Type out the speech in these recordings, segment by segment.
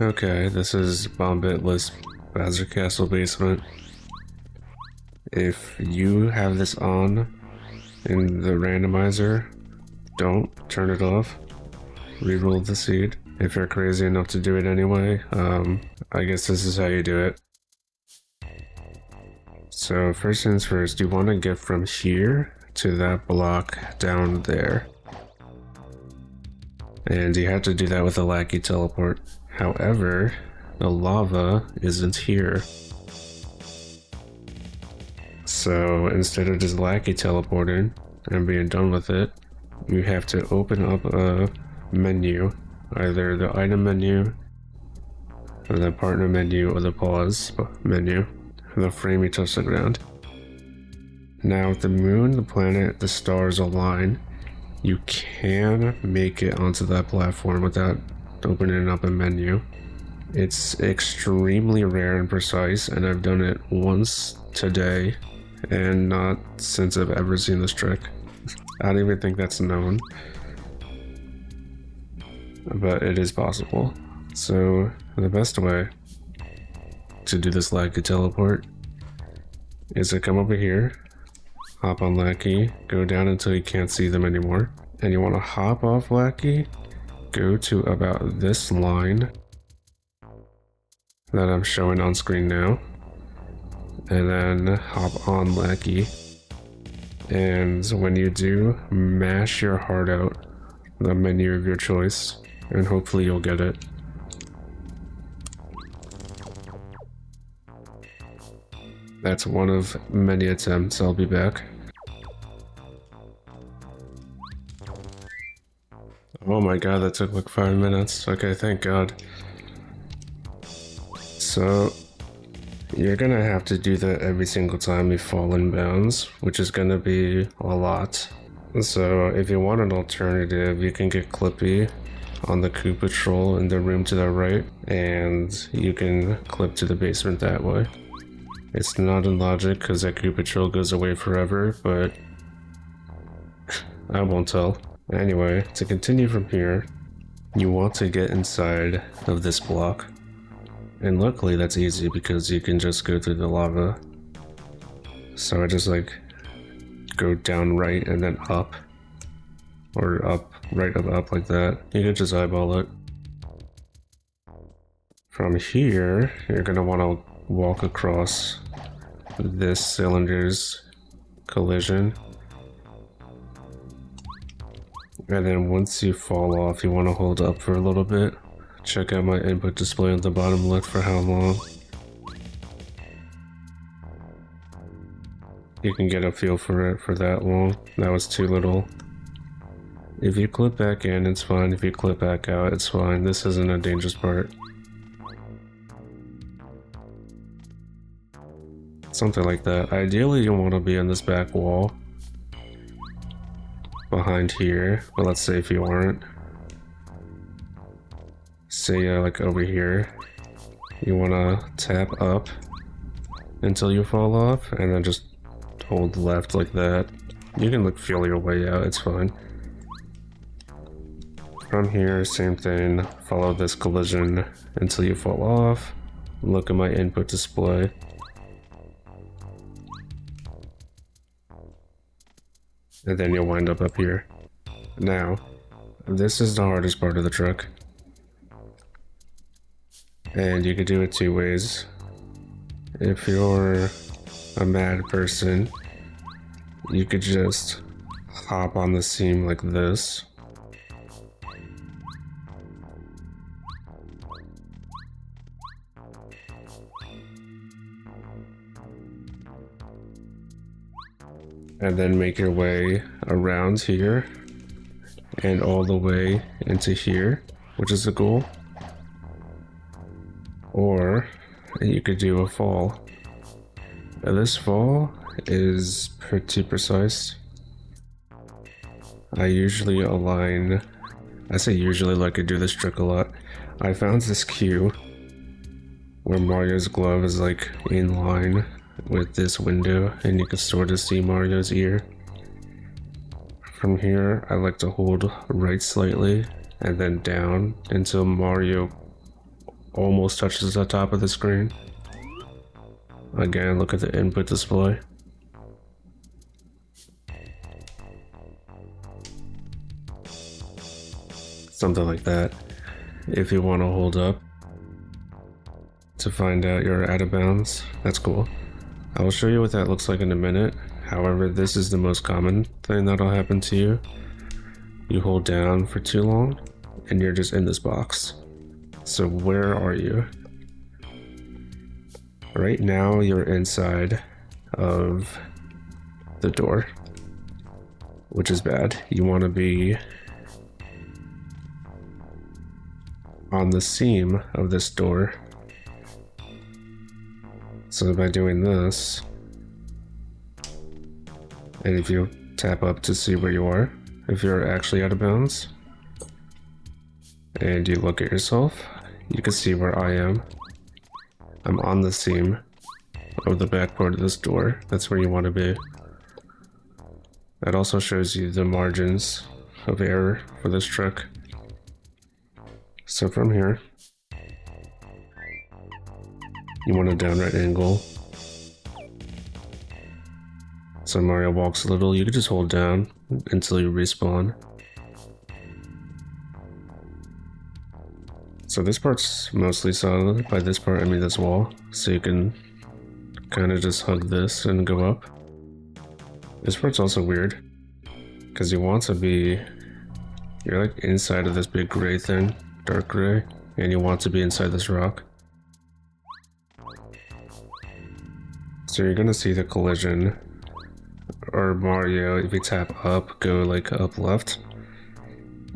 Okay, this is Bombette-less Bowser Castle basement. If you have this on in the randomizer, don't turn it off. Reroll the seed. If you're crazy enough to do it anyway, I guess this is how you do it. So first things first, you want to get from here to that block down there. And you have to do that with a Laki teleport. However, the lava isn't here. So instead of just Laki teleporting and being done with it, you have to open up a menu, either the item menu, or the partner menu, or the pause menu, the frame you touch the ground. Now if the moon, the planet, the stars align, you can make it onto that platform without opening up a menu. It's extremely rare and precise, and I've done it once today, and not since I've ever seen this trick. I don't even think that's known, but it is possible. So the best way to do this Laki teleport is to come over here, hop on Laki, go down until you can't see them anymore, and you want to hop off Laki, go to about this line that I'm showing on screen now, and then hop on Laki. And when you do, mash your heart out the menu of your choice, and hopefully you'll get it. That's one of many attempts. I'll be back. Oh my god, that took like 5 minutes. Okay, thank god. So you're gonna have to do that every single time you fall in bounds, which is gonna be a lot. So if you want an alternative, you can get Clippy on the Koopa Troll in the room to the right, and you can clip to the basement that way. It's not in logic because that Koopa Troll goes away forever, but I won't tell. Anyway, to continue from here, you want to get inside of this block. And luckily that's easy because you can just go through the lava. So I just like go down right and then up. Or up, right up like that. You can just eyeball it. From here, you're gonna want to walk across this cylinder's collision. And then once you fall off, you want to hold up for a little bit. Check out my input display on the bottom left for how long. You can get a feel for it for that long. That was too little. If you clip back in, it's fine. If you clip back out, it's fine. This isn't a dangerous part. Something like that. Ideally, you want to be on this back wall. Behind here. But let's say if you aren't. Say like over here. You want to tap up until you fall off. And then just hold left like that. You can like feel your way out. It's fine. From here, same thing. Follow this collision until you fall off. Look at my input display. And then you'll wind up here. Now, this is the hardest part of the trick. And you can do it 2 ways. If you're a mad person, you could just hop on the seam like this. And then make your way around here and all the way into here, which is the goal. Or you could do a fall. Now this fall is pretty precise. I usually align, I say usually like I do this trick a lot. I found this cue where Mario's glove is like in line with this window, and you can sort of see Mario's ear. From here, I like to hold right slightly and then down until Mario almost touches the top of the screen. Again, look at the input display. Something like that. If you want to hold up to find out you're out of bounds, that's cool. I will show you what that looks like in a minute. However, this is the most common thing that'll happen to you. You hold down for too long and you're just in this box. So where are you? Right now you're inside of the door, which is bad. You want to be on the seam of this door. So by doing this, and if you tap up to see where you are, if you're actually out of bounds, and you look at yourself, you can see where I am. I'm on the seam of the back part of this door. That's where you want to be. That also shows you the margins of error for this trick. So from here, you want a downright angle. So Mario walks a little, you can just hold down until you respawn. So this part's mostly solid. By this part I mean this wall. So you can kind of just hug this and go up. This part's also weird, because you want to be, you're like inside of this big gray thing, dark gray, and you want to be inside this rock. So you're gonna see the collision, or Mario, if you tap up, go like up left,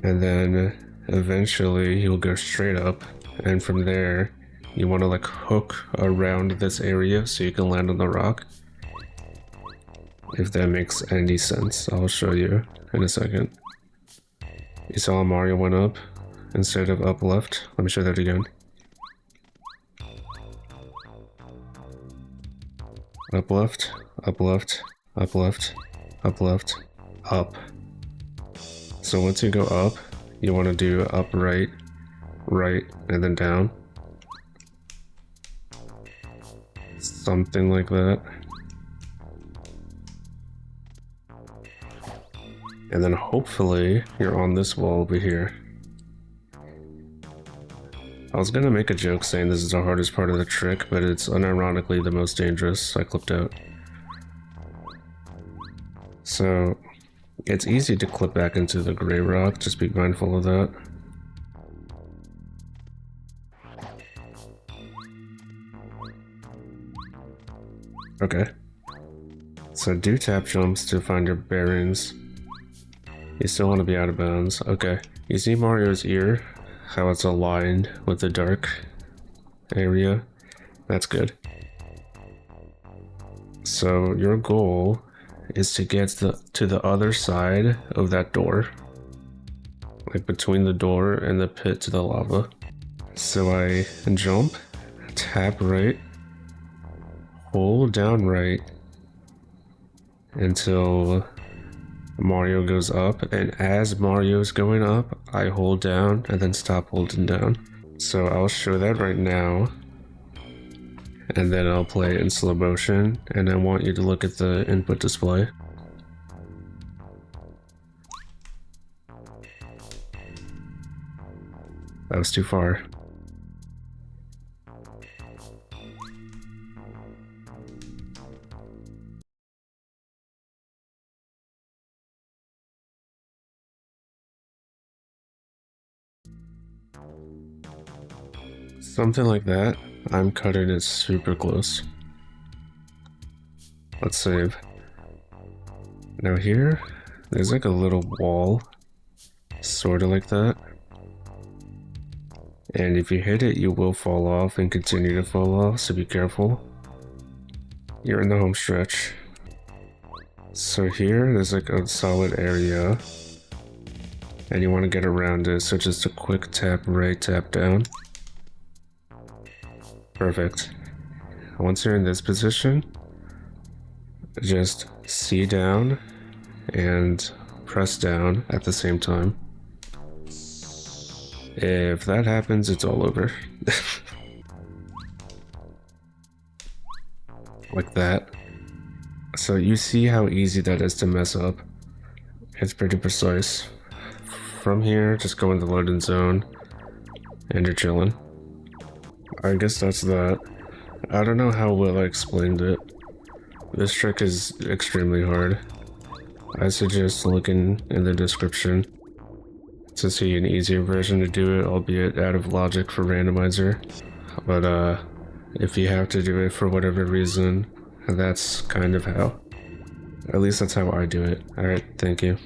and then eventually he'll go straight up, and from there you want to like hook around this area so you can land on the rock. If that makes any sense, I'll show you in a second. You saw Mario went up instead of up left. Let me show that again. Up left, up left, up left, up left, up. So once you go up, you want to do up, right, right, and then down. Something like that. And then hopefully you're on this wall over here. I was gonna make a joke saying this is the hardest part of the trick, but it's unironically the most dangerous. I clipped out. So it's easy to clip back into the gray rock, just be mindful of that. Okay. So do tap jumps to find your bearings. You still want to be out of bounds. Okay. You see Mario's ear? How it's aligned with the dark area? That's good. So your goal is to get to the other side of that door. Like between the door and the pit to the lava. So I jump, tap right, hold down right until Mario goes up, and as Mario's going up, I hold down and then stop holding down. So I'll show that right now, and then I'll play it in slow motion, and I want you to look at the input display. That was too far. Something like that. I'm cutting it super close. Let's save. Now here, there's like a little wall, sort of like that. And if you hit it, you will fall off and continue to fall off, so be careful. You're in the home stretch. So here, there's like a solid area, and you want to get around it, so just a quick tap right, tap down. Perfect. Once you're in this position, just C down and press down at the same time. If that happens, it's all over. Like that. So you see how easy that is to mess up. It's pretty precise. From here, just go in the loading zone, and you're chilling. I guess that's that. I don't know how well I explained it. This trick is extremely hard. I suggest looking in the description to see an easier version to do it, albeit out of logic for randomizer. But if you have to do it for whatever reason, that's kind of how. At least that's how I do it. Alright, thank you.